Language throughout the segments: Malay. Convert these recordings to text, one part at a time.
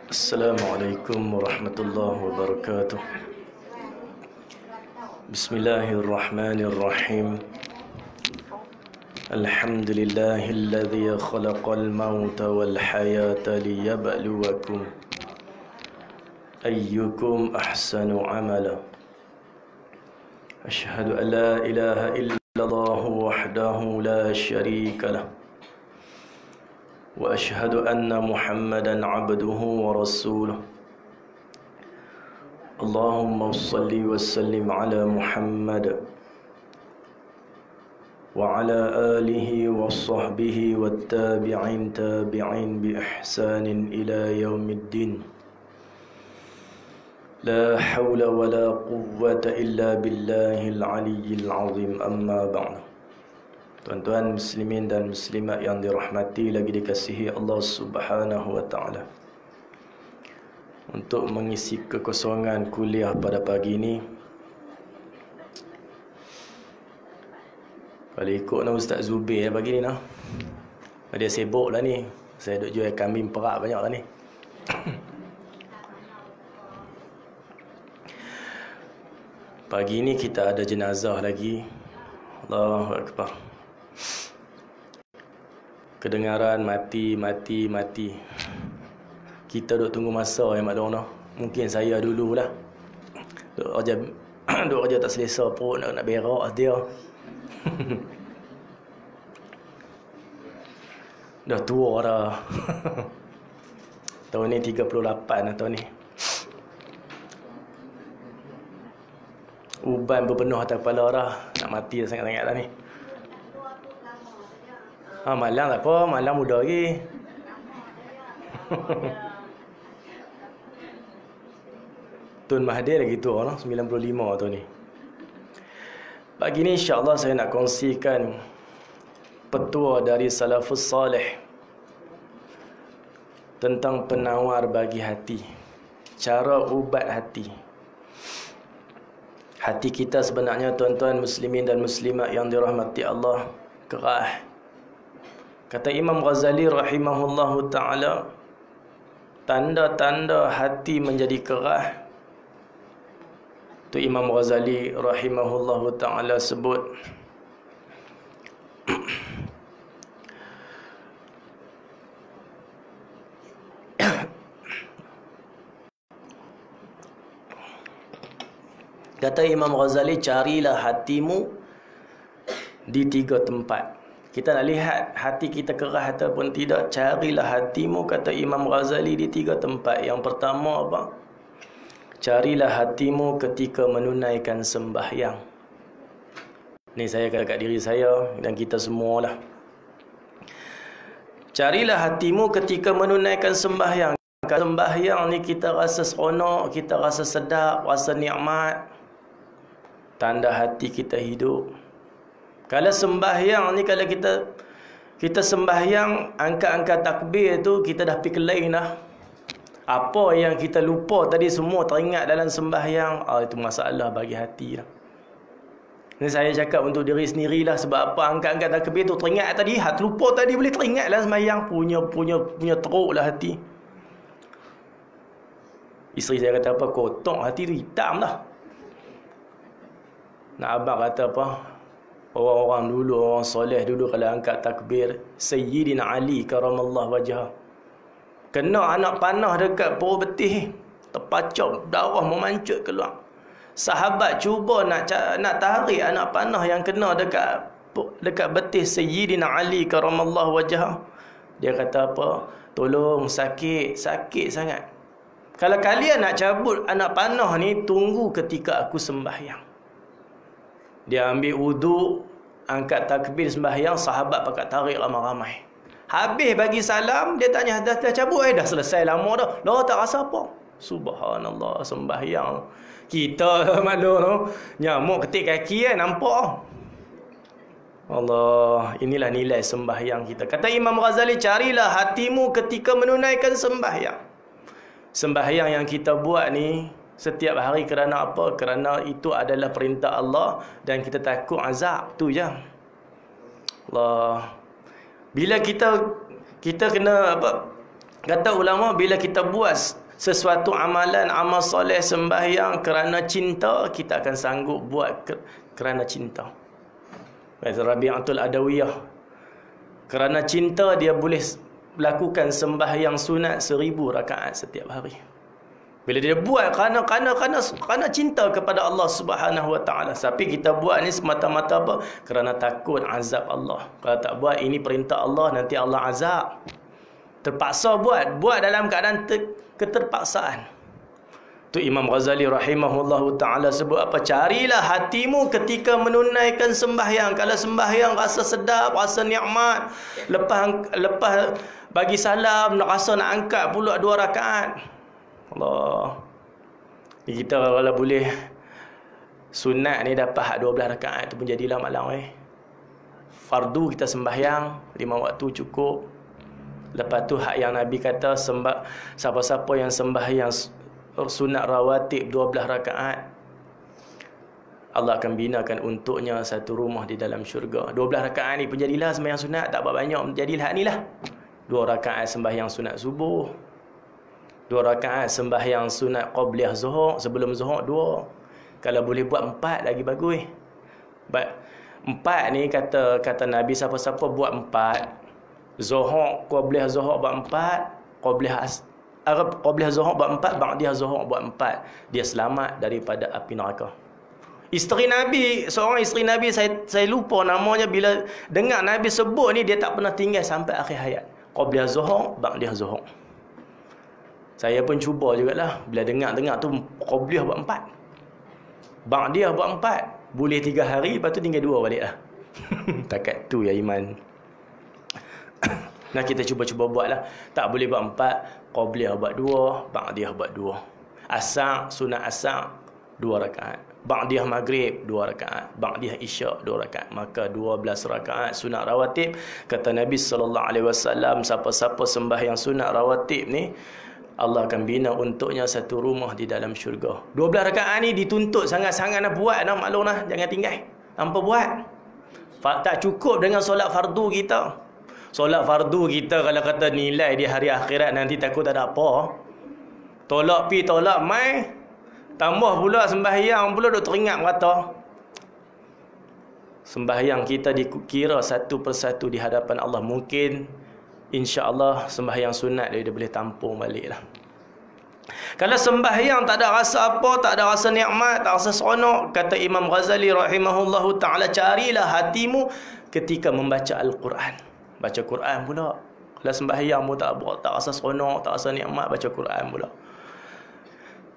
Assalamualaikum warahmatullahi wabarakatuh. Bismillahirrahmanirrahim. Alhamdulillahilladzi khalaqal mauta wal hayata liyabluwakum ayyukum ahsanu amala. Asyhadu an la ilaha illallah wahdahu la syarika lah. وأشهد أن محمدًا عبده ورسوله. اللهم صل وسلم على محمد وعلى آله وصحبه والتابعين تابعين بإحسان إلى يوم الدين. لا حول ولا قوة إلا بالله العلي العظيم. أما بعد. Tuan-tuan muslimin dan muslimat yang dirahmati lagi dikasihi Allah Subhanahu wa taala. Untuk mengisi kekosongan kuliah pada pagi ini, kalau ikut nak Ustaz Zubir pagi ni nah. Dia sibuk lah ni. Saya duk jual kambing perak banyak lah ni. Pagi ni kita ada jenazah lagi. Allahu Akbar. Kedengaran mati. Kita duk tunggu masa yang maklum noh. Mungkin saya dululah. Duk kerja tak selesa, perut nak berak dia. Dah tua dah. Tahun ni 38 dah tahun ni. Uban berpenuh atas kepala dah. Nak mati sangat-sangat dah ni. Malang tak apa, malang muda lagi. Tun Mahathir lagi tua lah, 95 tahun ni. Pagi ni insya-Allah saya nak kongsikan petua dari salafus salih tentang penawar bagi hati, cara ubat hati. Hati kita sebenarnya tuan-tuan muslimin dan muslimat yang dirahmati Allah kerah. Kata Imam Ghazali rahimahullahu ta'ala, tanda-tanda hati menjadi kerah. Tu Imam Ghazali rahimahullahu ta'ala sebut, kata Imam Ghazali, carilah hatimu di 3 tempat. Kita nak lihat hati kita kerah ataupun tidak, carilah hatimu, kata Imam Ghazali, di 3 tempat. Yang pertama apa? Carilah hatimu ketika menunaikan sembahyang. Ni saya kata kat diri saya dan kita semualah. Carilah hatimu ketika menunaikan sembahyang. Sembahyang ni kita rasa seronok, kita rasa sedap, rasa nikmat. Tanda hati kita hidup. Kalau sembahyang ni, kalau kita sembahyang, angkat-angkat takbir tu, kita dah pergi lain dah. Apa yang kita lupa tadi semua teringat dalam sembahyang. Itu masalah bagi hati lah. Ni saya cakap untuk diri sendirilah. Sebab apa? Angkat-angkat takbir tu teringat tadi, hati lupa tadi, boleh teringat lah sembahyang. Punya teruk lah hati. Isteri saya kata apa? Kotor hati tu, hitam dah. Nak abang kata apa? Orang-orang dulu, orang soleh dulu kalau angkat takbir, Sayyidina Ali karamallahu wajhah, kena anak panah dekat perut betih, terpacau, darah memancut keluar. Sahabat cuba nak tarik anak panah yang kena dekat betih Sayyidina Ali karamallahu wajhah. Dia kata apa? Tolong, sakit sangat. Kalau kalian nak cabut anak panah ni, tunggu ketika aku sembahyang. Dia ambil wuduk, angkat takbir sembahyang, sahabat pakat tarik ramai-ramai. Habis bagi salam, dia tanya, dah cabut? Dah selesai lama dah. Dah tak rasa apa. Subhanallah, sembahyang. Kita malu tu, nyamuk ketik kaki nampak. Allah, inilah nilai sembahyang kita. Kata Imam Ghazali, carilah hatimu ketika menunaikan sembahyang. Sembahyang yang kita buat ni, setiap hari. Kerana apa? Kerana itu adalah perintah Allah dan kita takut azab. Tu je. Allah. Bila kita kena apa? Kata ulama, bila kita buat sesuatu amalan, amal soleh, sembahyang kerana cinta, kita akan sanggup buat kerana cinta. Kata Rabi'atul Adawiyah, kerana cinta dia boleh lakukan sembahyang sunat 1000 rakaat setiap hari. Bila dia buat kerana cinta kepada Allah Subhanahu Wa Taala. Tapi kita buat ni semata-mata apa? Kerana takut azab Allah. Kalau tak buat, ini perintah Allah, nanti Allah azab. Terpaksa buat dalam keadaan keterpaksaan. Tu Imam Ghazali rahimahullahu ta'ala sebut apa? Carilah hatimu ketika menunaikan sembahyang. Kalau sembahyang rasa sedap, rasa nikmat, lepas bagi salam, nak rasa nak angkat pula 2 rakaat. Allah. Kita kalau boleh sunat ni dapat 12 rakaat tu pun jadilah malam Fardu kita sembahyang 5 waktu cukup. Lepas tu hak yang Nabi kata, siapa-siapa yang sembahyang sunat rawatib 12 rakaat, Allah akan binakan untuknya satu rumah di dalam syurga. 12 rakaat ni pun jadilah sembahyang sunat, tak banyak, jadilah ni lah. 2 rakaat sembahyang sunat subuh, 2 rakaat sembahyang sunat qabliyah zuhur, sebelum zuhur 2. Kalau boleh buat 4 lagi bagus. 4 ni kata Nabi, siapa-siapa buat 4, zuhur, qabliyah zuhur buat 4, qabliyah zuhur buat 4, ba'diyah zuhur buat 4, dia selamat daripada api neraka. Isteri Nabi, seorang isteri Nabi, saya lupa namanya, bila dengar Nabi sebut ni, dia tak pernah tinggal sampai akhir hayat. Qabliyah zuhur, ba'diyah zuhur. Saya pun cuba jugalah, bila dengar tu qabliyah buat 4, ba'diyah buat 4, boleh 3 hari, lepas tu tinggal 2 balik lah. Takat tu ya iman. Nah, kita cuba-cuba buatlah. Tak boleh buat 4, qabliyah buat 2, ba'diyah buat 2. Asar, sunat asar 2 rakaat. Ba'diyah maghrib 2 rakaat. Ba'diyah isyak 2 rakaat. Maka 12 rakaat sunat rawatib. Kata Nabi SAW, siapa-siapa sembahyang sunat rawatib ni, Allah akan bina untuknya satu rumah di dalam syurga. 12 rakaat ni dituntut sangat-sangat nak buat, nak maklum lah. Jangan tinggal. Hampa buat. Tak cukup dengan solat fardu kita. Solat fardu kita kalau kata nilai di hari akhirat nanti takut tak ada apa. Tolak pi tolak mai, tambah pula sembahyang pula duk teringat kata. Sembahyang kita dikira satu persatu di hadapan Allah. Mungkin insya-Allah sembahyang sunat dia boleh tampung baliklah. Kalau sembahyang tak ada rasa apa, tak ada rasa nikmat, tak rasa seronok, kata Imam Ghazali rahimahullahu ta'ala, carilah hatimu ketika membaca Al-Quran. Baca Quran pula. Kalau sembahyang pun tak rasa seronok, tak rasa nikmat, baca Quran pula.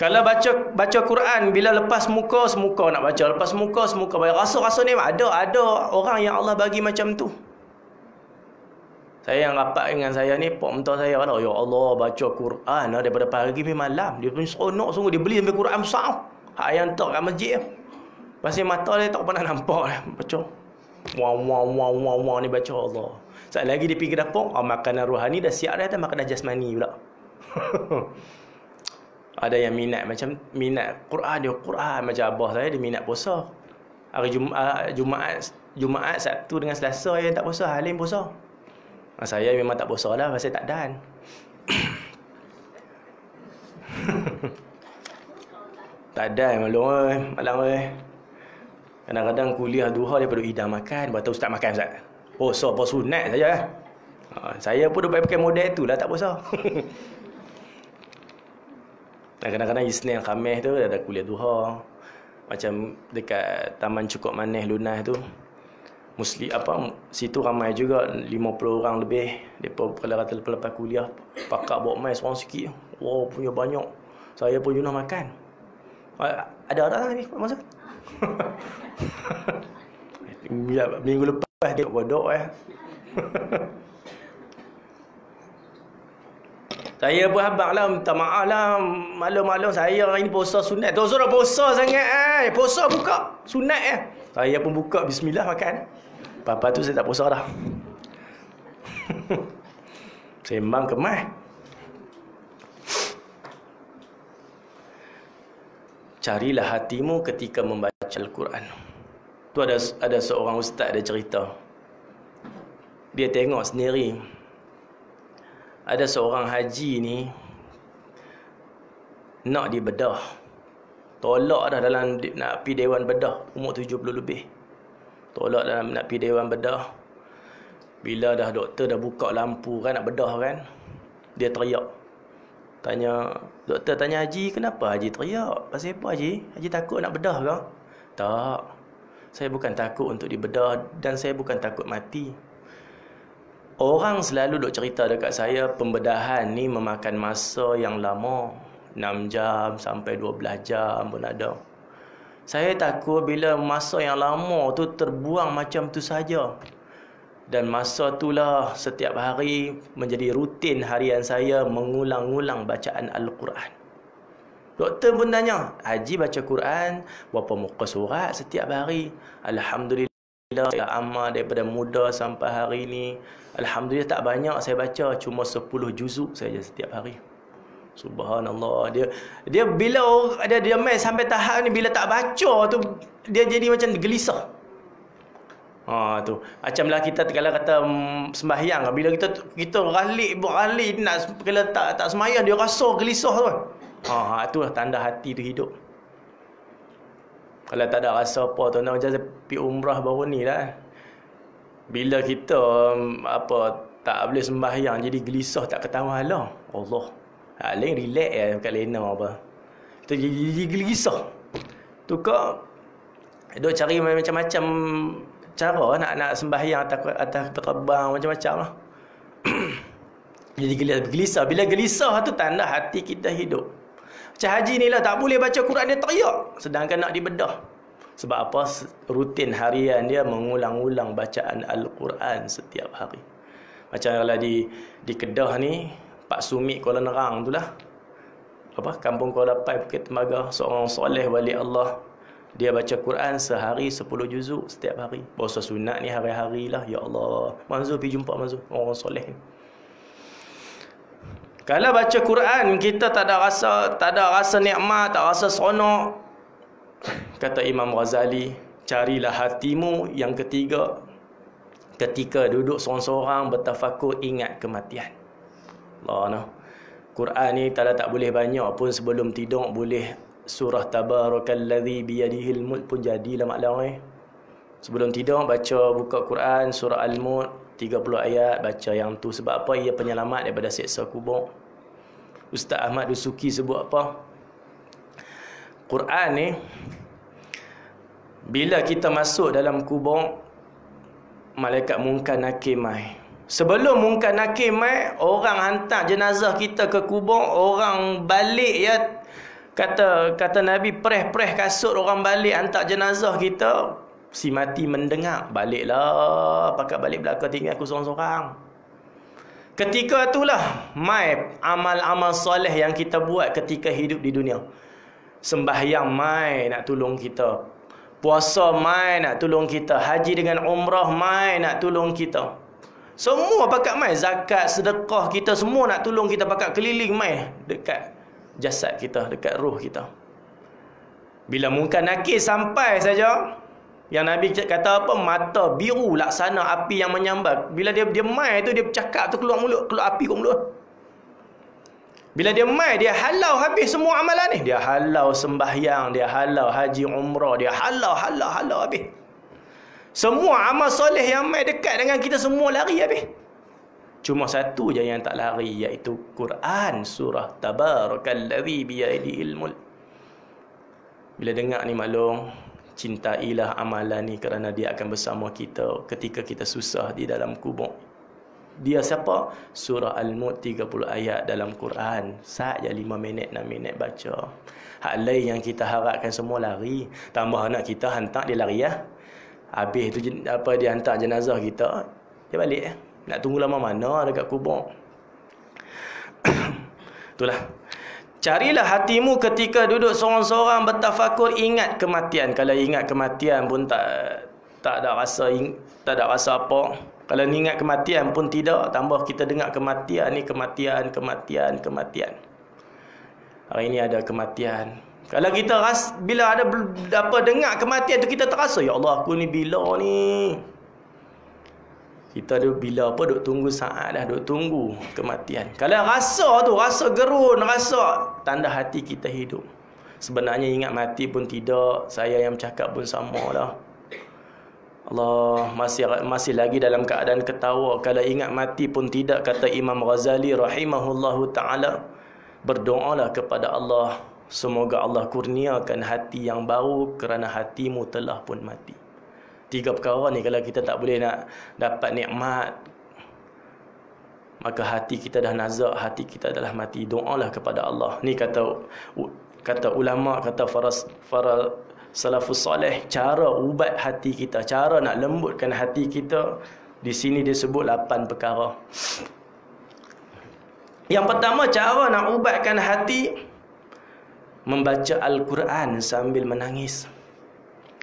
Kalau baca Quran, bila lepas muka semuka nak baca, lepas muka semuka baca, rasa ni ada orang yang Allah bagi macam tu. Saya yang rapat dengan saya ni, pok mentor saya kata, ya Allah, baca Quran daripada pagi sampai malam. Dia pun seronok sungguh, dia beli sampai Quran besar. Hak yang tak kat masjid. Pasal mata dia tak pernah nampak baca. Wah ni baca Allah. Sekali lagi dia pergi ke dapur, makanan rohani dah siap dah, makanan jasmani pula. Ada yang minat Quran, dia Quran macam abah saya, dia minat puasa. Hari Jumaat, Sabtu dengan Selasa yang tak puasa, Halim puasa. Saya memang tak puasa lah, pasal tak dan. Tak dan malam kadang-kadang kuliah duha dia perlu idam makan, buat ustaz makan ustaz. Puasa apa sunat saja. Saya pun dah pakai model tu lah, tak puasa. Dan kadang-kadang Isnin Khamis tu ada kuliah duha. Macam dekat Taman Cukup Manis Lunas tu. Situ ramai juga 50 orang lebih. Depa kalau kata lepas kuliah pakak bawa mai seorang sikit. Wow, punya banyak. Saya pun junah makan. Ada orang ni masa. Minggu lepas dia bodoh Saya pun habaq lah, minta maaf lah. Maklum-maklum saya hari ni puasa sunat. Tak usah puasa sangat puasa buka sunat Saya pun buka bismillah makan. Lepas tu saya tak puasa dah. Sembang kemas. Carilah hatimu ketika membaca Al-Quran. Tu ada seorang ustaz ada cerita. Dia tengok sendiri. Ada seorang haji ni nak dibedah. Tolak dah dalam nak pergi dewan bedah, umur 70 lebih. Tolak dalam nak pergi dewan bedah. Bila dah doktor dah buka lampu kan nak bedah kan, dia teriak. Doktor tanya Haji, kenapa Haji teriak? Pasal apa Haji? Haji takut nak bedah ke? Tak. Saya bukan takut untuk dibedah dan saya bukan takut mati. Orang selalu duk cerita dekat saya pembedahan ni memakan masa yang lama. 6 jam sampai 12 jam pun ada. Saya takut bila masa yang lama tu terbuang macam tu saja. Dan masa itulah setiap hari menjadi rutin harian saya mengulang-ulang bacaan Al-Quran. Doktor pun tanya, Haji baca Quran berapa muka surat setiap hari? Alhamdulillah, saya amal daripada muda sampai hari ini. Alhamdulillah tak banyak saya baca, cuma 10 juzuk saja setiap hari. Subhanallah. Dia bila dia main sampai tahap ni, bila tak baca tu dia jadi macam gelisah. Tu macamlah kita kalau kata sembahyang, bila kita ralik nak kalau tak sembahyang dia rasa gelisah tu. Itulah tanda hati tu hidup. Kalau tak ada rasa apa tu, nak macam pergi umrah baru ni lah. Bila kita tak boleh sembahyang jadi gelisah tak ketahuan lah. Allah. Lain relax kat lena apa. Kita jadi gelisah. Tu kau duk cari macam-macam cara nak sembahyang atas terbang macam-macam lah. Jadi gelisah. Bila gelisah tu tanda hati kita hidup. Macam Haji ni lah tak boleh baca Quran dia teriak. Sedangkan nak dibedah. Sebab apa? Rutin harian dia mengulang-ulang bacaan Al-Quran setiap hari. Macam kalau di Kedah ni, Pak Sumit Kuala Nerang tu lah. Kampung Kuala Pai Bukit Temaga. Seorang soleh wali Allah. Dia baca Quran sehari 10 juzuk setiap hari. Puasa sunat ni hari-hari lah. Ya Allah. Manzur pergi jumpa Manzur. Orang soleh ni. Kalau baca Quran kita tak ada rasa nikmat, tak rasa seronok. Kata Imam Ghazali, carilah hatimu yang ketiga. Ketika duduk seorang-seorang bertafakur ingat kematian. Allah no. Quran ni tak boleh banyak pun sebelum tidur boleh surah Tabarakalladzi biyadihil mulk pun jadilah maknanya. Sebelum tidur buka Quran surah Al-Mulk 30 ayat, baca yang tu. Sebab apa? Ia penyelamat daripada siksa kubur. Ustaz Ahmad Dusuki sebut apa? Quran ni bila kita masuk dalam kubur, malaikat Munkar Nakir mai. Sebelum Munkar Nakir mai, orang hantar jenazah kita ke kubur, orang balik ya. Kata Nabi, preh kasut orang balik hantar jenazah kita. Si mati mendengar, baliklah, pakat balik belakang tinggal aku seorang-seorang. Ketika itulah mai amal-amal soleh yang kita buat ketika hidup di dunia. Sembahyang mai nak tolong kita. Puasa mai nak tolong kita. Haji dengan umrah mai nak tolong kita. Semua pakat mai. Zakat, sedekah kita semua nak tolong kita, pakat keliling mai dekat jasad kita, dekat roh kita. Bila Munkar Nakir sampai saja, yang Nabi kata apa? Mata biru laksana api yang menyambar. Bila dia mai tu, dia bercakap tu keluar mulut, keluar api kat mulut. Bila dia mai, dia halau habis semua amalan ni. Dia halau sembahyang, dia halau haji umrah, dia halau habis. Semua amal soleh yang mai dekat dengan kita semua lari habis. Cuma satu je yang tak lari, iaitu Quran surah Tabarakalladzi biyadihil mulk. Bila dengar ni maklum, cintailah amalan ni kerana dia akan bersama kita ketika kita susah di dalam kubur. Dia siapa? Surah Al-Mulk 30 ayat dalam Quran. Saja 5 minit, 6 minit baca. Hak lain yang kita harapkan semua lari. Tambah anak kita hantar dia lari ya. Habis tu dia hantar jenazah kita, dia balik ya. Nak tunggu lama mana dekat kubur. Itulah. Carilah hatimu ketika duduk seorang-seorang bertafakur ingat kematian. Kalau ingat kematian pun tak ada rasa apa. Kalau ingat kematian pun tidak, tambah kita dengar kematian ni, kematian. Hari ini ada kematian. Kalau kita bila ada dengar kematian tu, kita terasa, ya Allah, aku ni bila ni? Kita bila duk tunggu saat dah, duk tunggu kematian. Kalau rasa tu, rasa gerun, rasa tanda hati kita hidup. Sebenarnya ingat mati pun tidak, saya yang bercakap pun sama lah. Allah masih lagi dalam keadaan ketawa. Kalau ingat mati pun tidak, kata Imam Ghazali rahimahullahu ta'ala, berdoalah kepada Allah, semoga Allah kurniakan hati yang baru kerana hatimu telah pun mati. 3 perkara ni kalau kita tak boleh nak dapat nikmat, maka hati kita dah nazak, hati kita adalah mati. Doalah kepada Allah. Ni kata ulama, kata para salafus soleh, cara ubat hati kita, cara nak lembutkan hati kita, di sini disebut 8 perkara. Yang pertama, cara nak ubatkan hati, membaca Al-Quran sambil menangis.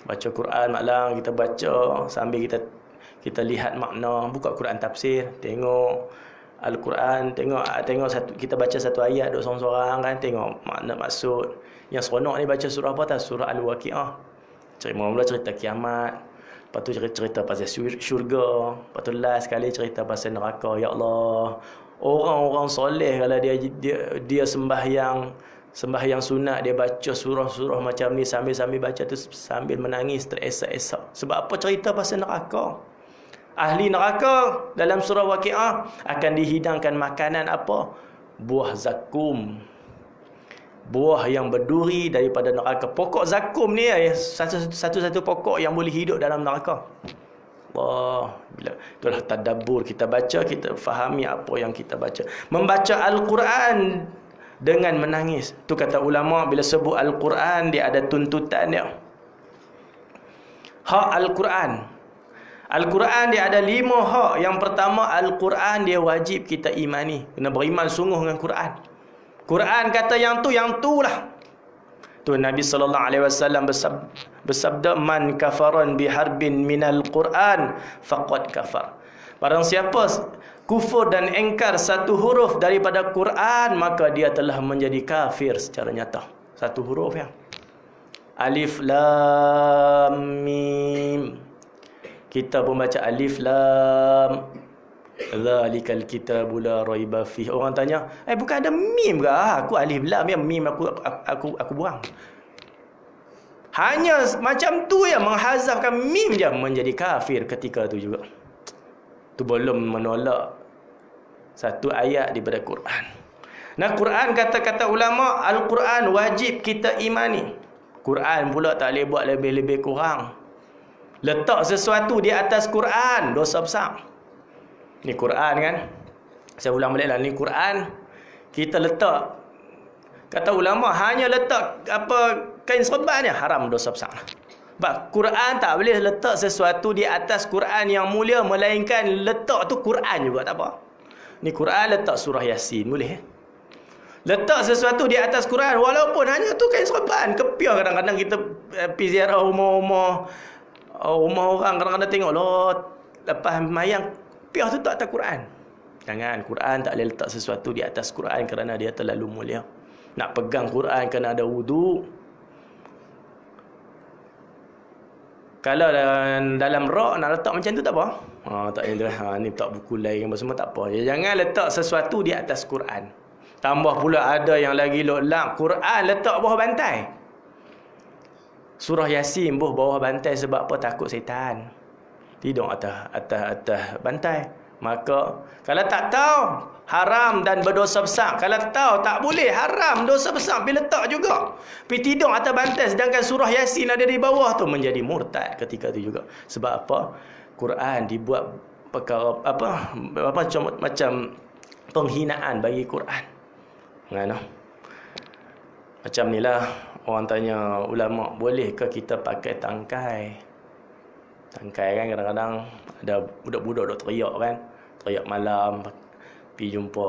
Baca Quran malam, kita baca sambil kita lihat makna, buka Quran tafsir, tengok Al-Quran, tengok kita baca satu ayat duk sorang-sorang kan, tengok makna maksud. Yang seronok ni baca surah apa tah? Surah Al-Waqiah. Mula cerita kiamat, lepas tu cerita pasal syurga, lepas tu last sekali cerita pasal neraka. Ya Allah, orang-orang soleh kalau dia sembahyang sunat, dia baca surah-surah macam ni, sambil baca tu sambil menangis teresak-esak. Sebab apa? Cerita pasal neraka. Ahli neraka dalam surah Waqiah akan dihidangkan makanan apa? Buah zakum. Buah yang berduri daripada neraka. Pokok zakum ni satu-satu pokok yang boleh hidup dalam neraka. Allah, bila itulah tadabbur, kita baca, kita fahami apa yang kita baca. Membaca Al-Quran dengan menangis. Tu kata ulama, bila sebut Al-Quran dia ada tuntutan dia. Hak Al-Quran. Al-Quran dia ada 5 hak. Yang pertama, Al-Quran dia wajib kita imani. Kena beriman sungguh dengan Quran. Quran kata yang tu lah. Tu Nabi SAW bersabda, man kafaran biharbin minal Quran faqad kafar. Barang siapa kufur dan engkar satu huruf daripada Quran, maka dia telah menjadi kafir secara nyata. Satu huruf ya. Alif lam mim. Kita pun baca alif lam. Zalikal kitabu la raiba fihi. Orang tanya, bukan ada mim ke? Aku alif lam ya, mim aku buang. Hanya macam tu ya, menghazafkan mim je menjadi kafir ketika tu juga. Tu belum menolak satu ayat daripada Quran. Nah, Quran kata-kata ulama, Al-Quran wajib kita imani. Quran pula tak boleh buat lebih-lebih kurang. Letak sesuatu di atas Quran, dosa besar. Ni Quran kan, saya ulang balik lah, ni Quran kita letak, kata ulama, hanya letak kain serban ni haram, dosa besar. Sebab Quran tak boleh letak sesuatu di atas Quran yang mulia, melainkan letak tu Quran juga tak apa. Ni Quran letak surah Yasin boleh. Letak sesuatu di atas Quran walaupun hanya tu kain serban. Kepiah kadang-kadang kita pergi ziarah rumah orang, kadang-kadang tengok lepas mayang piah tu tak atas Quran. Jangan, Quran tak boleh letak sesuatu di atas Quran kerana dia terlalu mulia. Nak pegang Quran kena ada wudu. Kalau dalam rak nak letak macam tu tak apa. Tak boleh. Ni tak buku lain semua tak apa. Jangan letak sesuatu di atas Quran. Tambah pula ada yang lagi lak Quran letak bawah bantai. Surah Yasin bawah bantai sebab apa? Takut setan. Tidur atas bantai. Maka kalau tak tahu haram dan berdosa besar. Kalau tahu tak boleh, haram, dosa besar, pergi letak juga. Pergi tidur atas bantai sedangkan surah Yasin ada di bawah tu, menjadi murtad ketika tu juga. Sebab apa? Quran dibuat perkara macam penghinaan bagi Quran. Macam nilah orang tanya ulama, bolehkah kita pakai tangkai? Tangkai kan kadang-kadang ada budak-budak duk teriak kan. Teriak malam, pergi jumpa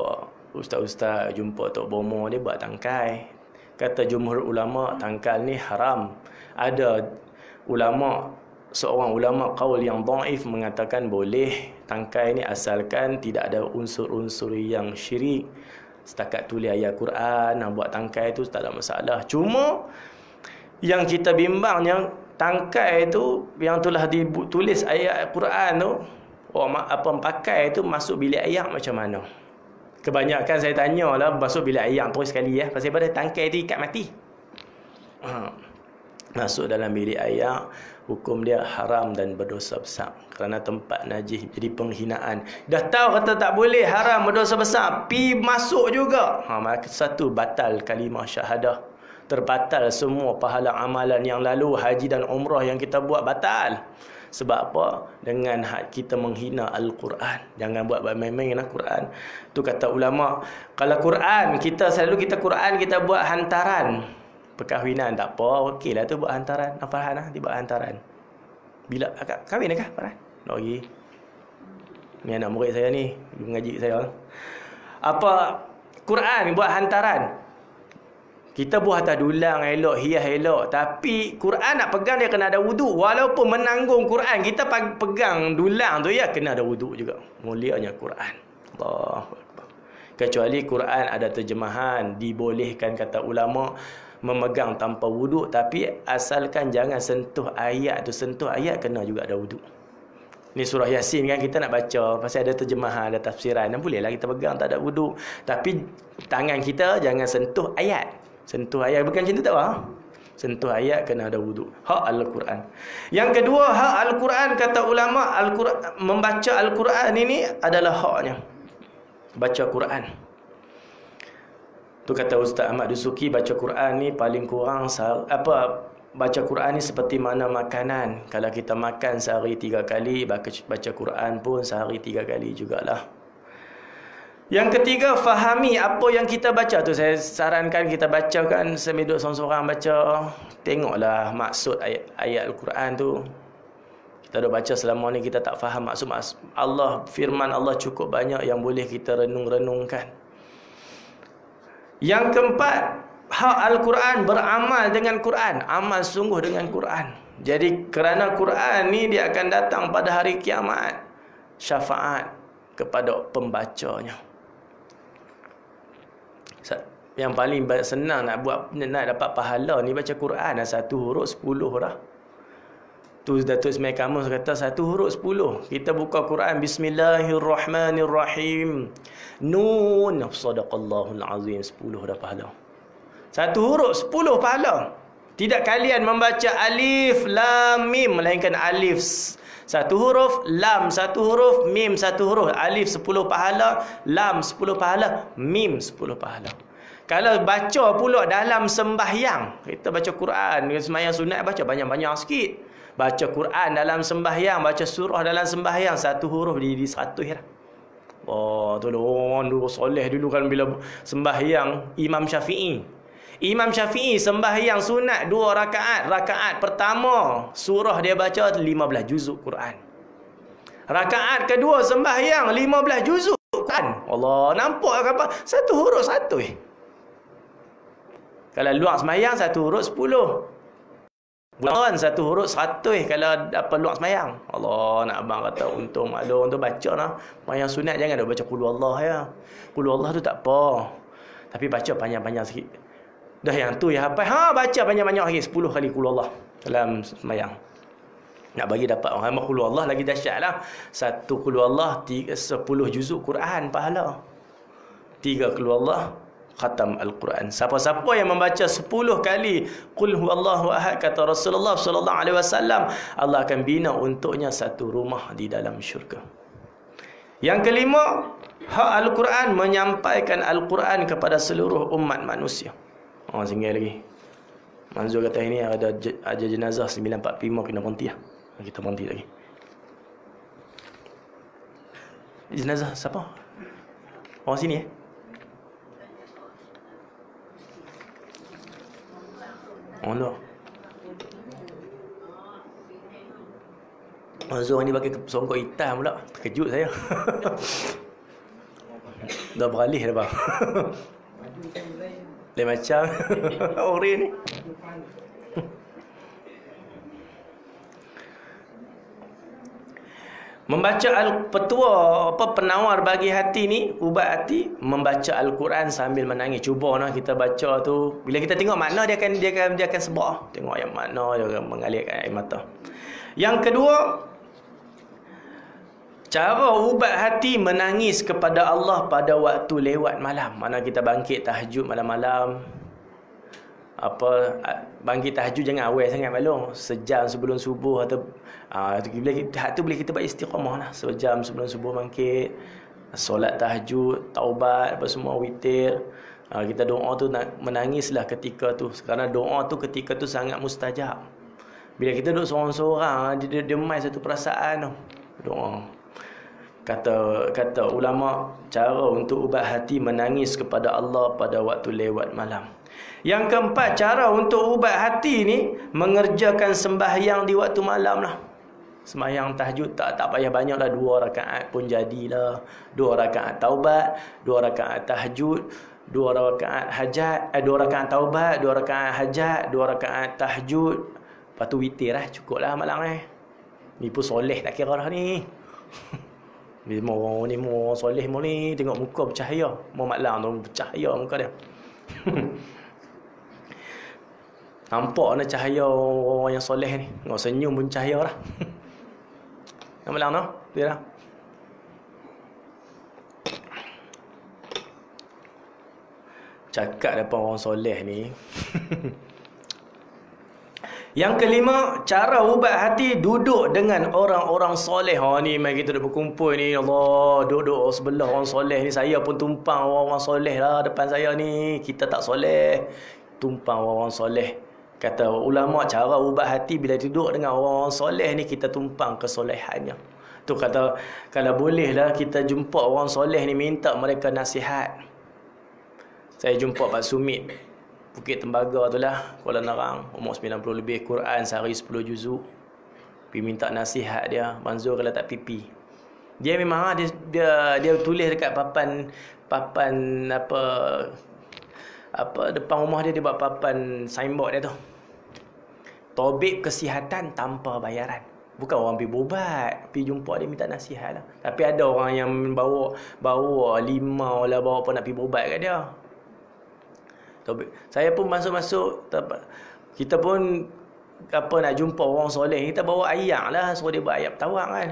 ustaz-ustaz, jumpa Tok Bomo, dia buat tangkai. Kata jumhur ulama, tangkal ni haram. Ada seorang ulama qaul yang dhaif mengatakan boleh tangkai ni asalkan tidak ada unsur-unsur yang syirik. Setakat tulis ayat Quran, nak buat tangkai tu tak ada masalah. Cuma Yang kita bimbangnya, tangkai tu yang telah ditulis ayat Quran tu, apa pakai tu masuk bilik air macam mana? Kebanyakan saya tanyalah masuk bilik air terus sekali ya. Pasal pada tangkai tu ikat mati. Masuk dalam bilik air, hukum dia haram dan berdosa besar. Kerana tempat najis jadi penghinaan. Dah tahu kata tak boleh, haram, berdosa besar, pi masuk juga. Maka satu, batal kalimah syahadah. Terbatal semua pahala amalan yang lalu, haji dan umrah yang kita buat batal. Sebab apa? Dengan kita menghina Al-Quran. Jangan buat main-main dengan Al-Quran. Tu kata ulama, kalau Quran, kita Quran kita buat hantaran perkahwinan, tak apa, okeylah tu buat hantaran. Apa hal dibuat hantaran? Bila kahwin kah Farhan? Nak pergi. Ni anak murid saya ni, mengaji saya. Apa Quran buat hantaran? Kita buat atas dulang elok, hias elok, tapi Quran nak pegang dia kena ada wuduk. Walaupun menanggung Quran, kita pegang dulang tu ya kena ada wuduk juga. Mulianya Quran. Allahu Akbar. Kecuali Quran ada terjemahan, dibolehkan kata ulama memegang tanpa wuduk, tapi asalkan jangan sentuh ayat tu. Sentuh ayat kena juga ada wuduk. Ni surah Yasin kan kita nak baca, pasal ada terjemahan, ada tafsiran, dan bolehlah kita pegang tak ada wuduk. Tapi tangan kita jangan sentuh ayat. Sentuh ayat bukan macam tu tak apa. Sentuh ayat kena ada wuduk. Hak Al-Quran. Yang kedua, hak Al-Quran kata ulama, membaca Al-Quran ini adalah haknya. Baca Quran. Tu kata Ustaz Ahmad Dusuki, baca Quran ni paling kurang baca Quran ni seperti mana makanan. Kalau kita makan sehari 3 kali, baca Quran pun sehari 3 kali jugalah. Yang ketiga, fahami apa yang kita baca tu. Saya sarankan kita bacakan sambil duduk seorang-seorang baca. Tengoklah maksud ayat Al-Quran tu. Kita duduk baca selama ni kita tak faham maksud Allah, firman Allah cukup banyak yang boleh kita renung-renungkan. Yang keempat, hak Al-Quran, beramal dengan Quran. Amal sungguh dengan Quran. Jadi kerana Quran ni dia akan datang pada hari kiamat, syafaat kepada pembacanya. Yang paling senang nak dapat pahala ni baca Quran. Satu huruf 10 dah. Tu Datuk Ismail Kamus kata satu huruf 10. Kita buka Quran, Bismillahirrahmanirrahim. Nun, sadaqallahul azim, 10 dah pahala. Satu huruf 10 pahala. Tidak kalian membaca alif lam mim, melainkan alif satu huruf, lam satu huruf, mim satu huruf. Alif 10 pahala, lam 10 pahala, mim 10 pahala. Kalau baca pula dalam sembahyang, kita baca Quran, sembahyang sunat baca banyak-banyak sikit. Baca Quran dalam sembahyang, baca surah dalam sembahyang, satu huruf di 100 dah. Oh, tu orang dulu soleh dulu kan bila sembahyang Imam Syafi'i. Imam Syafi'i sembahyang sunat 2 rakaat. Rakaat pertama surah dia baca 15 juzuk Quran. Rakaat kedua sembahyang 15 juzuk Quran. Allah, nampak apa? Satu huruf 1. Kalau luar sembahyang satu huruf 10. Bulan satu huruf 100 kalau apa luar sembahyang. Allah, nak abang kata untung maklum tu baca lah. Sembahyang sunat jangan dah baca qul huwallah ya. Qul huwallah tu tak apa. Tapi baca panjang-panjang sikit. Dah yang tu ya hafal. Baca banyak-banyak lagi 10 kali qul huwallah dalam sembahyang. Nak bagi dapat orang qul huwallah lagi dahsyatlah. Satu qul huwallah 10 juzuk Quran pahala. 3 qul huwallah khatam Al-Quran. Siapa-siapa yang membaca 10 kali qul huwallahu ahad, kata Rasulullah sallallahu alaihi wasallam, Allah akan bina untuknya satu rumah di dalam syurga. Yang kelima, hak Al-Quran, menyampaikan Al-Quran kepada seluruh umat manusia. Singgah lagi. Manzur kata ini ada jenazah 945 kena berhenti lah. Kita berhenti lagi. Jenazah siapa? Orang sini Oh no. Manzur ni pakai songkok hitam pula. Terkejut saya. Dah beralih dah bang. Lain macam orang ni. Petua penawar bagi hati ni, ubat hati, membaca Al-Quran sambil menangis. Cuba nah kita baca tu, bila kita tengok makna dia akan sebab. Tengok ayat makna dia akan mengalirkan air mata. Yang kedua, cara ubat hati menangis kepada Allah pada waktu lewat malam. Mana kita bangkit tahajud malam-malam. Bangkit tahajud jangan awal sangat malu. Sejam sebelum subuh atau boleh kita buat istiqamah lah. Sejam sebelum subuh bangkit, solat tahajud, taubat, apa semua, witir. Kita doa tu menangislah ketika tu. Kerana doa tu ketika tu sangat mustajab. Bila kita duduk seorang-seorang, dia mai satu perasaan tu. Doa. Kata ulama, cara untuk ubat hati menangis kepada Allah pada waktu lewat malam. Yang keempat, cara untuk ubat hati ni mengerjakan sembahyang di waktu malam lah. Sembahyang tahajud tak payah banyak lah, 2 rakaat pun jadilah. 2 rakaat taubat, 2 rakaat tahajud, 2 rakaat hajat, 2 rakaat taubat, 2 rakaat hajat, 2 rakaat tahajud. Lepas tu witir lah, cukup lah malam ni pun soleh tak kira dah ni. Mau soleh mau ni, tengok muka bercahaya. Mau malam tu bercahaya muka dia. Nampak nak cahaya orang yang soleh ni. Tengok senyum pun cahaya lah. Nak malam tu, dia dah. Cakap depan orang soleh ni. Yang kelima, cara ubat hati duduk dengan orang-orang soleh. Ni mari kita duduk berkumpul ni. Allah, duduk sebelah orang soleh ni. Saya pun tumpang orang-orang soleh lah depan saya ni. Kita tak soleh, tumpang orang-orang soleh. Kata ulama, cara ubat hati bila duduk dengan orang-orang soleh ni, kita tumpang kesolehannya. Tu kata, kalau bolehlah kita jumpa orang soleh ni, minta mereka nasihat. Saya jumpa Pak Sumit, Bukit Tembaga tu lah, Kuala Nerang, umur 90 lebih, Quran sehari 10 juzuk. Pergi minta nasihat dia, Manzur kalau tak pipi. Dia memang dia tulis dekat papan depan rumah dia buat papan signboard dia tu. Tobik kesihatan tanpa bayaran. Bukan orang pergi berubat, pergi jumpa dia minta nasihat lah. Tapi ada orang yang bawa limau lah, bawa apa nak pergi berubat kat dia. Saya pun masuk-masuk, kita pun nak jumpa orang soleh, kita bawa ayak lah, suruh dia buat ayak petawak kan.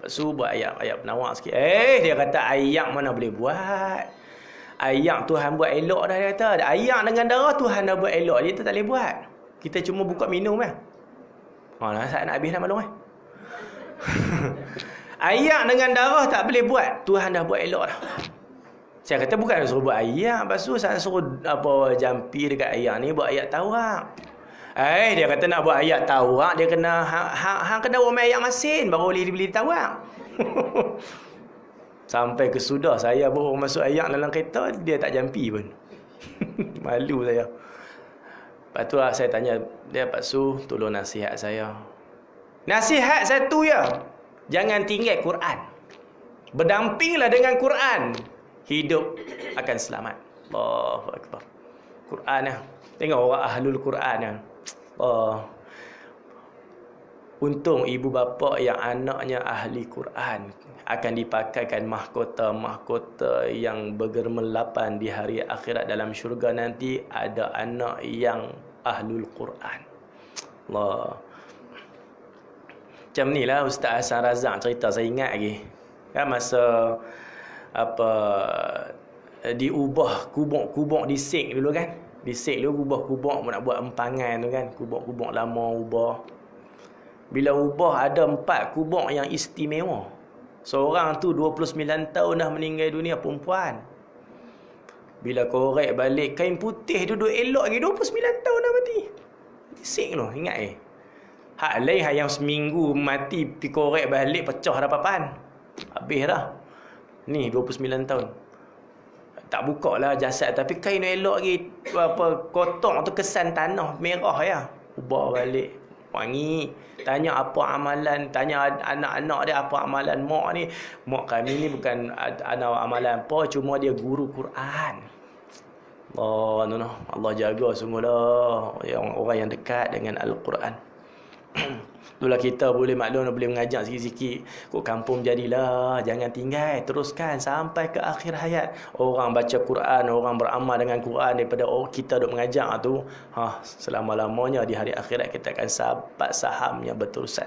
Suruh buat ayak penawak sikit. Dia kata ayak mana boleh buat. Ayak Tuhan buat elok dah, dia kata. Ayak dengan darah Tuhan dah buat elok, dia tak boleh buat. Kita cuma buka minum kan. Saya nak habis dah malu kan. Ayak dengan darah tak boleh buat, Tuhan dah buat elok dah. Saya kata bukan suruh buat ayak, lepas tu saya suruh jampi dekat ayak ni buat ayak tawak. Dia kata nak buat ayak tawak, dia kena kena buat ayak masin baru boleh dibeli tawak. Sampai ke sudah saya baru masuk ayak dalam kereta, dia tak jampi pun. Malu saya. Lepas tu saya tanya dia, Pak Su, tolong nasihat saya. Nasihat satu ya, jangan tinggal Quran. Berdampinglah dengan Quran, hidup akan selamat. Allahu Akbar. Quran lah. Tengok orang ahlul Quran lah. Untung ibu bapa yang anaknya ahli Quran akan dipakaikan mahkota yang bergemerlapan di hari akhirat. Dalam syurga nanti ada anak yang ahlul Quran. Allah. Macam ni lah Ustaz Hasan Razak cerita, saya ingat lagi. Kan masa diubah kubur disik dulu kan. Disik dulu kubur nak buat empangan tu kan. Kubur lama ubah. Bila ubah ada 4 kubur yang istimewa. Seorang tu 29 tahun dah meninggal dunia, perempuan. Bila korek balik, kain putih duduk elok lagi, 29 tahun dah mati. Disik tu, ingat hak lain yang seminggu mati, pergi korek balik, pecah dah papan. Habis dah. Ni 29 tahun. Tak buka lah jasad, tapi kain elok lagi. Kotor tu kesan tanah merah ya. Ubah balik. Wangi. Tanya apa amalan, tanya anak-anak dia apa amalan mak ni. Mak kami ni bukan anak amalan apa, cuma dia guru Quran. Allah jaga sungguhlah orang yang dekat dengan Al-Quran. Itulah kita boleh maklum, boleh mengajak sikit-sikit. Kok kampung jadilah, jangan tinggal, teruskan sampai ke akhir hayat. Orang baca Quran, orang beramal dengan Quran daripada kita duk mengajak tu, selama-lamanya di hari akhirat kita akan dapat sahamnya berterusan.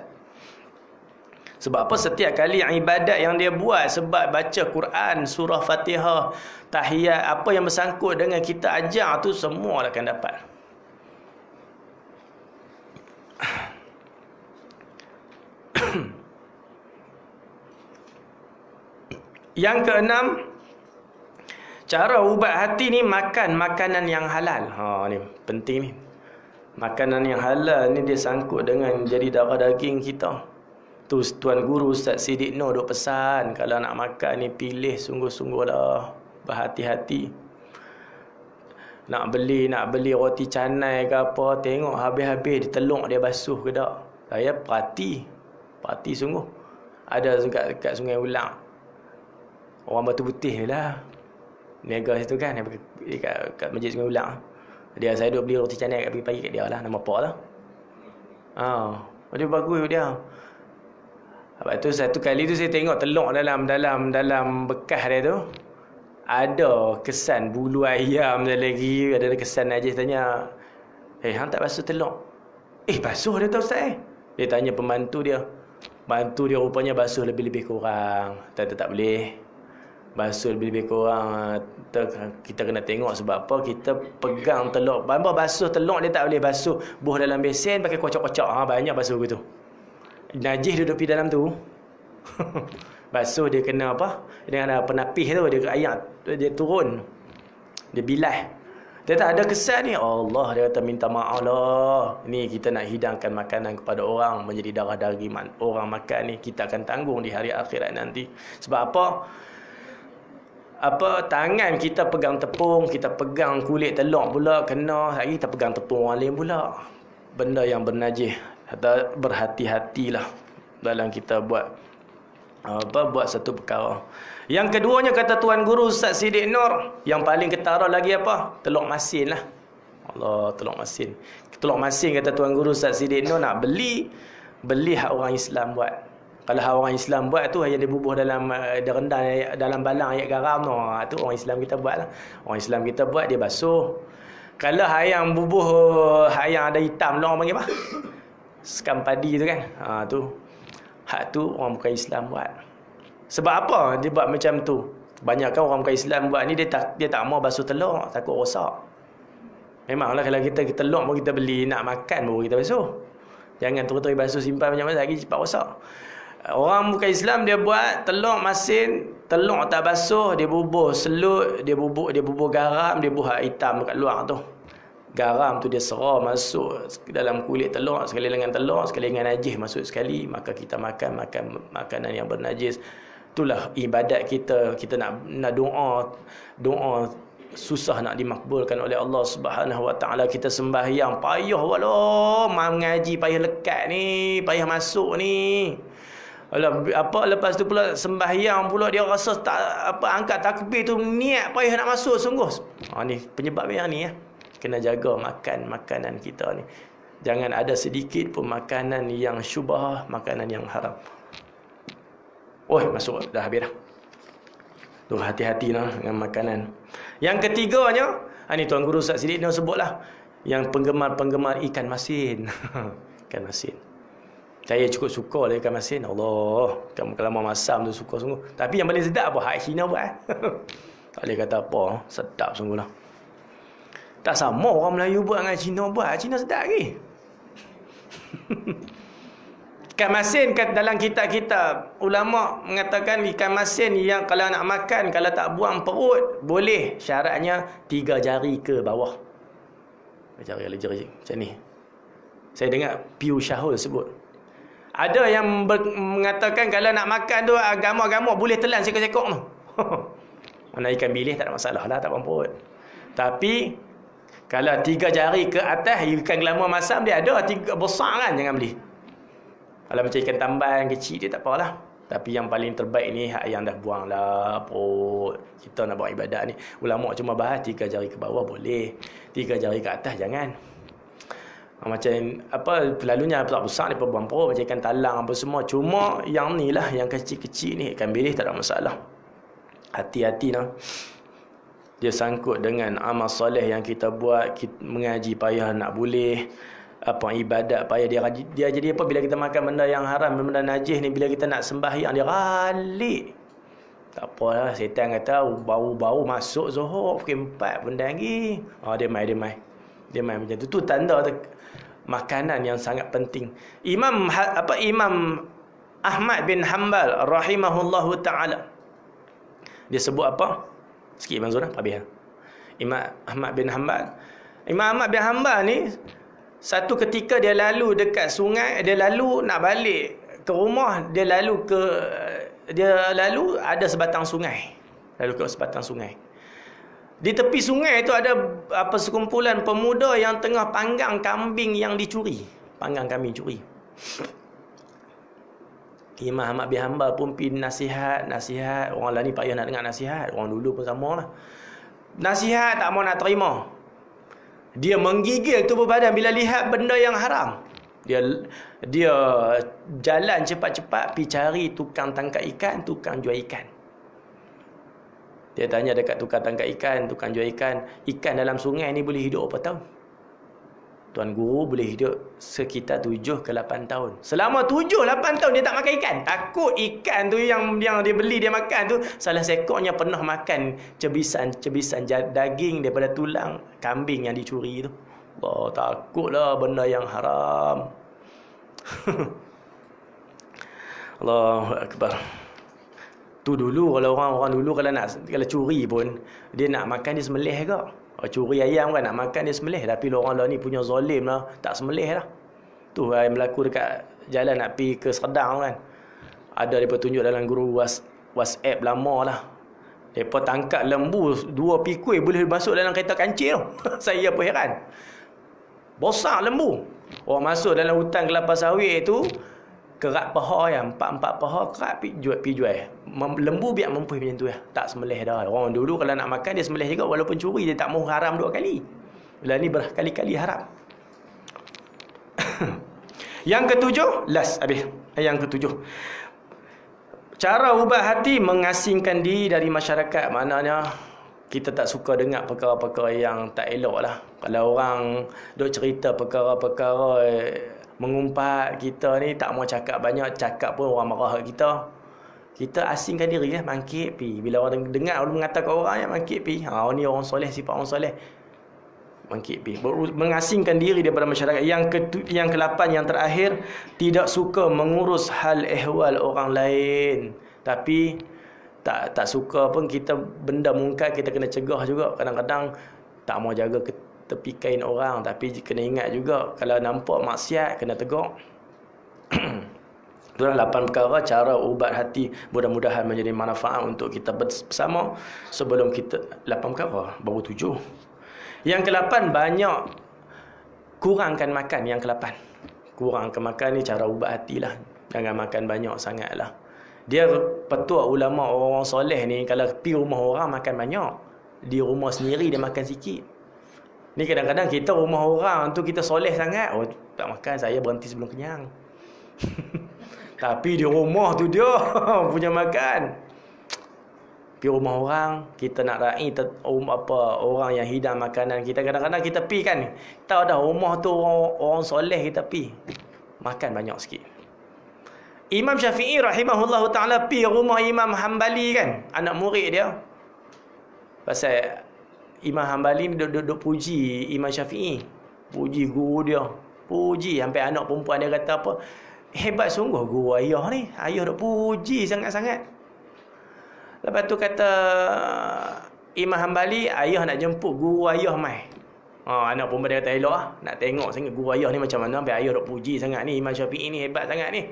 Sebab apa? Setiap kali ibadat yang dia buat, sebab baca Quran, surah Fatihah, tahiyat, apa yang bersangkut dengan kita ajar tu, semua akan dapat. Yang keenam, cara ubat hati ni makan makanan yang halal. Ni penting ni. Makanan yang halal ni dia sangkut dengan jadi darah daging kita. Tu Tuan Guru Ustaz Siddiq Nur duk pesan, kalau nak makan ni pilih sungguh-sungguh lah, berhati-hati. Nak beli roti canai ke apa, tengok habis-habis diteluk dia basuh ke tak. Saya perhati sungguh. Ada kat Sungai Ulang, orang Batu Putih ni lah, niaga situ kan, kat Masjid Sungai Ulang. Saya duk beli roti canai pagi-pagi kat dia lah, nama Pak lah. Dia bagus dia. Lepas tu satu kali tu saya tengok telur dalam bekas dia tu ada kesan bulu ayam dan lagi ada kesan najis. Tanya, hang tak basuh telur? Basuh dia tu Ustaz. Dia tanya pembantu dia. Bantu dia rupanya basuh lebih-lebih kurang. Tak boleh. Basuh lebih-lebih kurang. Kita kena tengok sebab apa? Kita pegang telur. Basuh telur dia tak boleh basuh. Buh dalam besen pakai kocok-kocok. Banyak basuh gitu. Najis duduk di dalam tu. Basuh dia kena apa? Dengan penapis tu dia turun. Dia bilas. Dia tak ada kesan ni. Allah, dia kata minta maaf lah. Ni kita nak hidangkan makanan kepada orang menjadi darah daging orang makan ni, kita akan tanggung di hari akhirat nanti. Sebab apa? Tangan kita pegang tepung, kita pegang kulit telur pula kena, lagi kita pegang tepung orang lain pula. Benda yang bernajis. Berhati-hatilah dalam kita buat satu perkara. Yang keduanya kata Tuan Guru Ustaz Siddiq Nur, yang paling ketara lagi apa? Telur masin lah. Allah, telur masin. Telur masin kata Tuan Guru Ustaz Siddiq Nur, nak beli hak orang Islam buat. Kalau hak orang Islam buat tu yang dia bubuh dalam rendang dalam balang ayat garam tu, orang Islam kita buat lah. Orang Islam kita buat, dia basuh. Kalau hayang bubuh, hayang ada hitam lah, orang panggil apa? Sekam padi tu kan. Hak tu orang bukan Islam buat. Sebab apa dia buat macam tu? Banyakkan orang bukan Islam buat ni, dia tak mau basuh telur, takut rosak. Memanglah kalau kita telur pun kita beli, nak makan baru kita basuh. Jangan terus-terus basuh simpan macam-macam lagi cepat rosak. Orang bukan Islam dia buat telur masin, telur tak basuh, dia bubuh selut, dia bubuh garam, dia bubuh hitam kat luar tu. Garam tu dia serah masuk dalam kulit telur, sekali dengan telur, sekali dengan najis masuk sekali, maka kita makan makanan yang bernajis. Itulah ibadat kita. Kita nak doa susah nak dimakbulkan oleh Allah Subhanahu Wa Taala. Kita sembahyang payah walau mengaji payah lekat ni, payah masuk ni. Lepas tu pula sembahyang pula dia rasa angkat takbir tu niat payah nak masuk sungguh. Ni penyebab yang ni ya. Kena jaga makanan kita ni. Jangan ada sedikit pun makanan yang syubhah, makanan yang haram. Masuk dah habis dah. Tu hati-hati lah dengan makanan. Yang ketiganya, ni Tuan Guru Ustaz Siddiq Nur sebutlah, yang penggemar-penggemar ikan masin. Ikan masin. Saya cukup suka lah ikan masin. Allah, kalau mau masam tu suka sungguh. Tapi yang paling sedap apa? Hak Cina buat. Tak boleh kata apa, sedap sungguh lah. Tak sama orang Melayu buat dengan Cina buat. Cina sedap lagi. Ikan masin dalam kitab-kitab ulama mengatakan ikan masin yang kalau nak makan, kalau tak buang perut, boleh. Syaratnya 3 jari ke bawah. Jari macam ni. Saya dengar Piu Syahul sebut. Ada yang mengatakan kalau nak makan tu agama-agama boleh telan sekok-sekok tu. Mana ikan bilis tak ada masalah lah, tak buang perut. Tapi kalau 3 jari ke atas, ikan gelama masam dia ada 3 besar kan, jangan beli. Kalau macam ikan tamban kecil dia tak apalah. Tapi yang paling terbaik ni hak yang dah buang lah perut. Kita nak buat ibadat ni. Ulama cuma bahas 3 jari ke bawah boleh. 3 jari ke atas jangan. Macam apa, selalunya tak besar ni perempuan macam ikan talang apa semua. Cuma yang ni lah, yang kecil-kecil ni, ikan bilis tak ada masalah. Hati-hati lah. Dia sangkut dengan amal soleh yang kita buat, kita mengaji payah nak boleh, apa ibadat payah dia jadi apa, bila kita makan benda yang haram, benda najis ni, bila kita nak sembahyang dia ralik. Tak apalah, setan kata bau-bau masuk Zuhur pukul 4 benda lagi. Dia mai macam tu. Tu tanda makanan yang sangat penting. Imam Ahmad bin Hanbal rahimahullahu taala, dia sebut apa? Sikit Bang Zura, habis. Imam Ahmad bin Hanbal ni, satu ketika dia lalu dekat sungai, dia lalu nak balik ke rumah, dia lalu ada sebatang sungai. Lalu ke sebatang sungai. Di tepi sungai itu ada sekumpulan pemuda yang tengah panggang kambing yang dicuri. Panggang kambing curi. Imam Ahmad bin Hanbal pun pergi nasihat. Orang lain ni payah nak dengar nasihat. Orang dulu pun sama lah. Nasihat tak mau nak terima. Dia menggigil tubuh badan bila lihat benda yang haram. Dia jalan cepat-cepat pergi cari tukang tangkap ikan, tukang jual ikan. Dia tanya dekat tukang tangkap ikan, tukang jual ikan, ikan dalam sungai ni boleh hidup berapa tahun? Tuan guru boleh hidup sekitar 7 ke 8 tahun. Selama 7-8 tahun dia tak makan ikan. Takut ikan tu yang dia beli, dia makan tu, salah seekornya pernah makan cebisan daging daripada tulang kambing yang dicuri tu. Allah, takutlah benda yang haram. Allahu Akbar. Tu dulu kalau orang dulu kalau curi pun, dia nak makan dia sembelih ke? Curi ayam kan nak makan dia sembelih, tapi orang lah ni punya zalim lah, tak sembelih lah. Tu yang berlaku dekat jalan nak pergi ke Serdang kan. Ada depa tunjuk dalam guru WhatsApp lama lah. Depa tangkap lembu 2 pikul boleh masuk dalam kereta kancil tu. Saya pun heran. Besar lembu. Orang masuk dalam hutan kelapa sawit tu, kerak paha yang 4 paha kerak pergi jual. Lembu biar mempuih macam tu lah. Tak sembelih dah. Orang dulu kalau nak makan dia sembelih juga, walaupun curi dia tak mau haram 2 kali. Bila ni berkali-kali haram. Yang ketujuh, last habis. Yang ketujuh, cara ubah hati mengasingkan diri dari masyarakat. Maknanya kita tak suka dengar perkara-perkara yang tak elok lah. Kalau orang duk cerita perkara-perkara mengumpat, kita ni tak mau cakap banyak. Cakap pun orang marah kita. Kita asingkan diri lah, mangkit pi. Bila orang dengar orang mengatakan orang yang mangkit pi, ni orang soleh, sifat orang soleh, mangkit pi. Mengasingkan diri daripada masyarakat. Yang ke-8, yang terakhir, tidak suka mengurus hal ehwal orang lain. Tapi tak suka pun kita benda mungkar kita kena cegah juga. Kadang-kadang tak mau jaga tepikan orang, tapi kena ingat juga kalau nampak maksiat kena tegur. Itulah 8 perkara cara ubat hati. Mudah-mudahan menjadi manfaat untuk kita bersama. Sebelum kita 8 perkara, baru 7. Yang ke-8, banyak kurangkan makan. Yang ke-8, kurangkan makan ni cara ubat hatilah. Jangan makan banyak sangatlah. Dia petua ulama orang soleh ni, kalau pergi rumah orang makan banyak, di rumah sendiri dia makan sikit. Ni kadang-kadang kita rumah orang tu kita soleh sangat, tak makan, saya berhenti sebelum kenyang. Tapi di rumah tu dia punya makan. Pergi rumah orang, kita nak raih orang yang hidang makanan kita. Kadang-kadang kita pergi kan, tahu dah rumah tu orang soleh, kita pergi makan banyak sikit. Imam Syafi'i rahimahullahu ta'ala pergi rumah Imam Hanbali kan, anak murid dia. Pasal Imam Hanbali ni duduk puji Imam Syafi'i, puji guru dia, puji sampai anak perempuan dia kata apa, hebat sungguh guru ayah ni, ayah duk puji sangat-sangat. Lepas tu kata Imam Hanbali, ayah nak jemput guru ayah mai. Anak perempuan dia kata elok lah, nak tengok sangat guru ayah ni macam mana, sampai ayah duk puji sangat ni, Imam Syafi'i ni hebat sangat ni.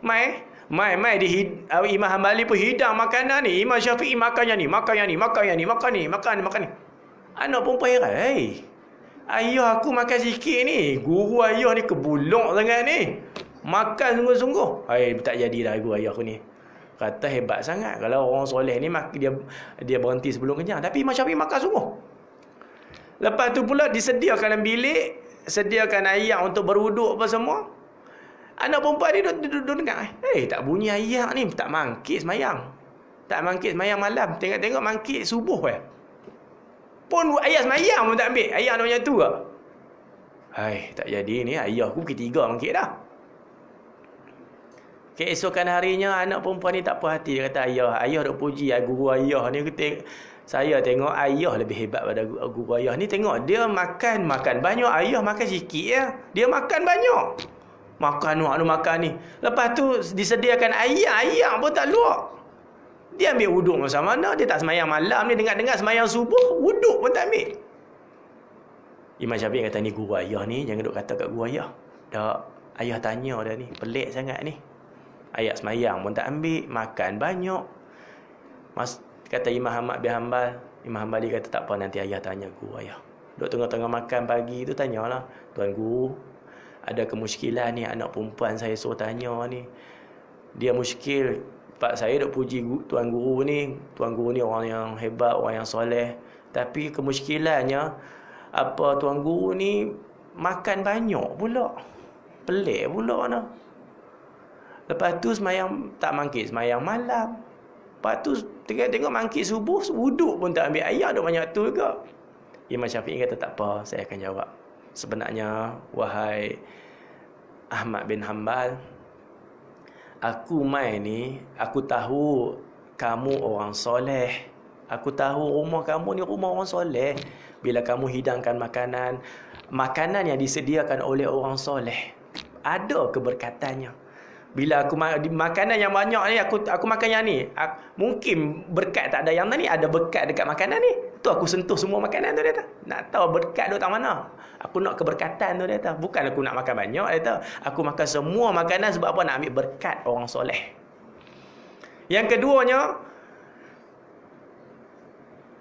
Mai Imam Hanbali pun hidang makanan ni, Imam Syafi'i makan yang ni, makan yang ni, makan yang ni, makan ni, makan ni. Anak perempuan heran, ayah aku makan sikit ni, guru ayah ni kebulok sangat ni, makan sungguh-sungguh. Tak jadilah guru ayah aku ni. Kata hebat sangat. Kalau orang soleh ni dia berhenti sebelum kenyang, tapi Imam Syafi'i makan sungguh. Lepas tu pula disediakan dalam bilik sediakan air untuk berwuduk apa semua. Anak perempuan ni duduk dengar. Tak bunyi air ni, tak mangkit semayang. Tak mangkit semayang malam. Tengok-tengok mangkit subuh pun ayah semayang pun tak ambil. Ayah nak macam tu ke? Tak jadi ni, ayah aku pukul 3 mangkit dah. Keesokan harinya anak perempuan ni tak puas hati. Dia kata, ayah duk puji guru ayah ni. Saya tengok ayah lebih hebat pada guru ayah ni. Tengok dia makan banyak, ayah makan sikit ya. Dia makan banyak. Makan makan ni. Lepas tu disediakan ayah pun tak luak. Dia ambil wuduk masa mana? Dia tak semayang malam ni, dengar-dengar semayang subuh, wuduk pun tak ambil. Imam Syafi'i kata, ni guru ayah ni, jangan duk kata kat guru ayah. Tak, ayah tanya dah ni, pelik sangat ni. Ayat semayang pun tak ambil, makan banyak. Kata Imam Ahmad bin Hanbal, Imam Hanbali kata, tak apa, nanti ayah tanya guru ayah. Duk tengah-tengah makan pagi tu, tanyalah, Tuan Guru, ada kemuskilan ni, anak perempuan saya suruh tanya ni. Dia muskil. Pak saya duk puji Tuan Guru ni. Tuan Guru ni orang yang hebat, orang yang soleh. Tapi kemuskilannya, apa Tuan Guru ni makan banyak pula. Pelik pula nah. Lepas tu semayang tak mangkit, semayang malam. Lepas tu tengok mangkit subuh, wuduk pun tak ambil. Ayah duk banyak tu juga. Imam Syafi'i kata, tak apa, saya akan jawab. Sebenarnya, wahai Ahmad bin Hanbal, aku mai ni, aku tahu kamu orang soleh. Aku tahu rumah kamu ni rumah orang soleh. Bila kamu hidangkan makanan yang disediakan oleh orang soleh, ada keberkatannya. Bila aku makanan yang banyak ni, aku makan yang ni. Mungkin berkat tak ada yang ni, ada berkat dekat makanan ni. Tu aku sentuh semua makanan tu, dia kata. Nak tahu berkat tu tak mana? Aku nak keberkatan tu, dia kata. Bukan aku nak makan banyak, dia kata. Aku makan semua makanan sebab apa? Nak ambil berkat orang soleh. Yang keduanya,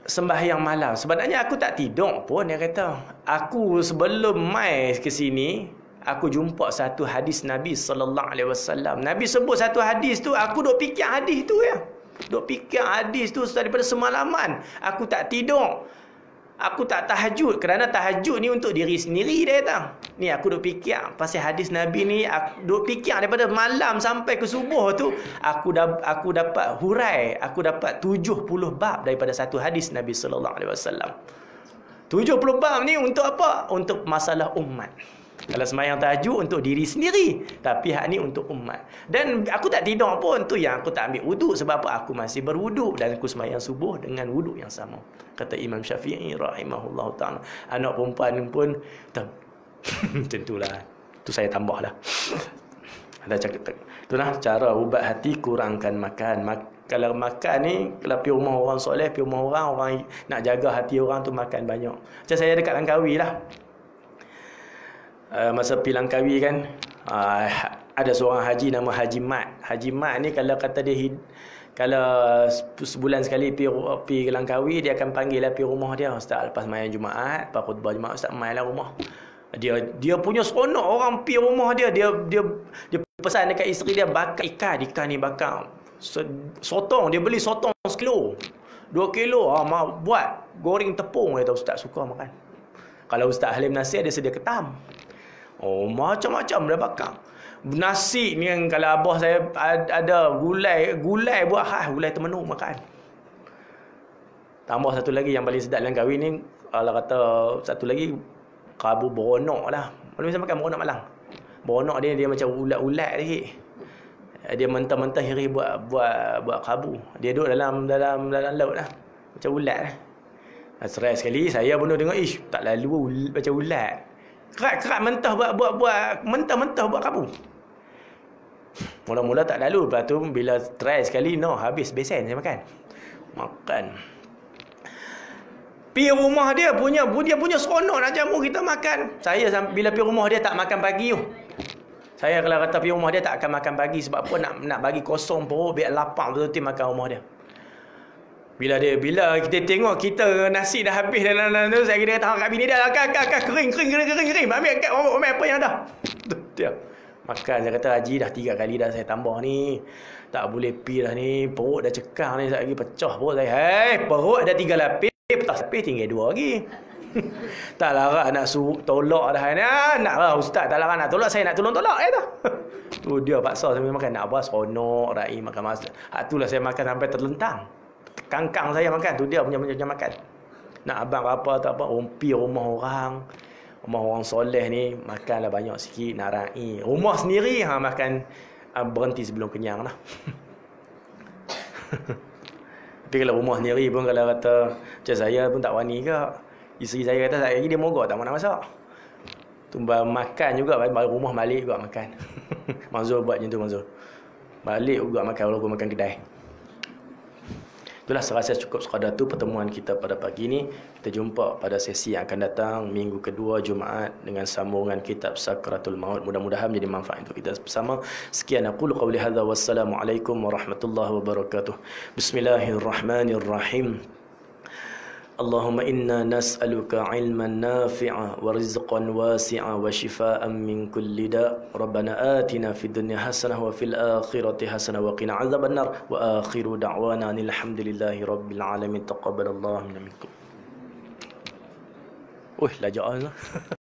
sembahyang malam. Sebenarnya aku tak tidur pun, dia kata. Aku sebelum mai ke sini, aku jumpa satu hadis Nabi SAW. Nabi sebut satu hadis tu, aku duk fikir hadis tu ya. Duk fikir hadis tu daripada semalaman. Aku tak tidur. Aku tak tahajud. Kerana tahajud ni untuk diri sendiri, dia kata. Ni aku duk fikir pasal hadis Nabi ni. Aku duk fikir daripada malam sampai ke subuh tu. Aku dapat hurai. Aku dapat 70 bab daripada satu hadis Nabi SAW. 70 bab ni untuk apa? Untuk masalah umat. Kalau sembahyang tahajud untuk diri sendiri, tapi hak ni untuk umat. Dan aku tak tidur pun, tu yang aku tak ambil wuduk. Sebab apa? Aku masih berwuduk dan aku sembahyang subuh dengan wuduk yang sama. Kata Imam Syafi'i rahimahullah ta'ala. Anak perempuan pun tentulah. Tu saya tambah lah. Ada cakap. Itulah cara ubat hati, kurangkan makan. Kalau makan ni, kalau pergi rumah orang soleh, pergi rumah orang nak jaga hati orang tu makan banyak. Macam saya dekat Langkawi lah. Masa pergi Langkawi kan, ada seorang haji nama Haji Mat. Haji Mat ni kalau kata dia kalau sebulan sekali pergi ke Langkawi, dia akan panggil lah pergi rumah dia. Ustaz, lepas main Jumaat, lepas khutbah Jumaat, Ustaz main lah rumah. Dia punya seronok orang pergi rumah dia. Dia pesan dekat isteri dia, bakar ikan ni bakar. Sotong, dia beli sotong 1 kilo. 2 kilo, buat goreng tepung. Dia tahu Ustaz suka makan. Kalau Ustaz Halim Nasir, dia sedia ketam. Macam-macam dah bakar. Nasi ni yang kalau abah saya ada gulai buat khas, gulai Temenung makan. Tambah satu lagi yang paling sedap Langkawi ni, kalau kata satu lagi, kabu beronok lah. Mana bisa makan beronok Malang? Beronok dia macam ulat-ulat sikit. Dia mentah-mentah hiri buat kabu. Dia duduk dalam laut lah. Macam ulat lah. Serai sekali saya pun tengok, tak lalu macam ulat. Kerat mentah mentah buat kabu. Mula-mula tak lalu, lepas tu bila try sekali, habis besen saya makan. Pergi rumah dia punya seronok nak jamu kita makan. Saya bila pergi rumah dia tak makan pagi tu. Saya kalau kata pergi rumah dia tak akan makan pagi. Sebab apa? Nak bagi kosong perut, biar lapar betul-betul makan rumah dia. Bila kita tengok kita nasi dah habis dan tu, saya kira kata kat bini dia, kering. Ambil apa yang ada. Dia makan. Saya kata, Haji dah 3 kali dah saya tambah ni. Tak boleh pi dah ni. Perut dah cekang ni. Saya lagi pecah perut saya. Perut ada 3 lapis. Petas lapis tinggal 2 lagi. Tak larat nak suruh tolak dah ni. Naklah ustaz, tak larat nak tolak, saya nak tolong tolak dah. Tu dia paksa saya makan, nak apa seronok rai makan masak. Itulah saya makan sampai terlentang. Kangkang saya makan tu dia punya makan. Nak abang apa tak apa, umpi rumah orang soleh ni makanlah banyak sikit, nak rai. Rumah sendiri makan berhenti sebelum kenyang lah. Tapi kalau rumah sendiri pun kalau kata macam saya pun tak wani ke. Isteri saya kata saya lagi dia mogok tak mau nak masak. Tumbal makan juga balik rumah balik juga makan. Mazul buat macam tu Mazul. Balik juga makan walaupun makan kedai. Itulah saya rasa cukup sekadar tu pertemuan kita pada pagi ni. Kita jumpa pada sesi yang akan datang minggu kedua Jumaat dengan sambungan kitab Sakratul Maut. Mudah-mudahan menjadi manfaat untuk kita bersama. Sekian aqulu qawli hadza wassalamualaikum warahmatullahi wabarakatuh. Bismillahirrahmanirrahim. Allahumma inna nas'aluka ilman nafi'a wa rizqan wasi'a wa shifaan min kulli da'. Rabbana atina fid dunya hasanah wa fil akhirati hasanah wa qina azabannar. Wa akhiru da'wana alhamdulillahi rabbil alamin. Taqabbalallahu minna minkum. Lajak lah.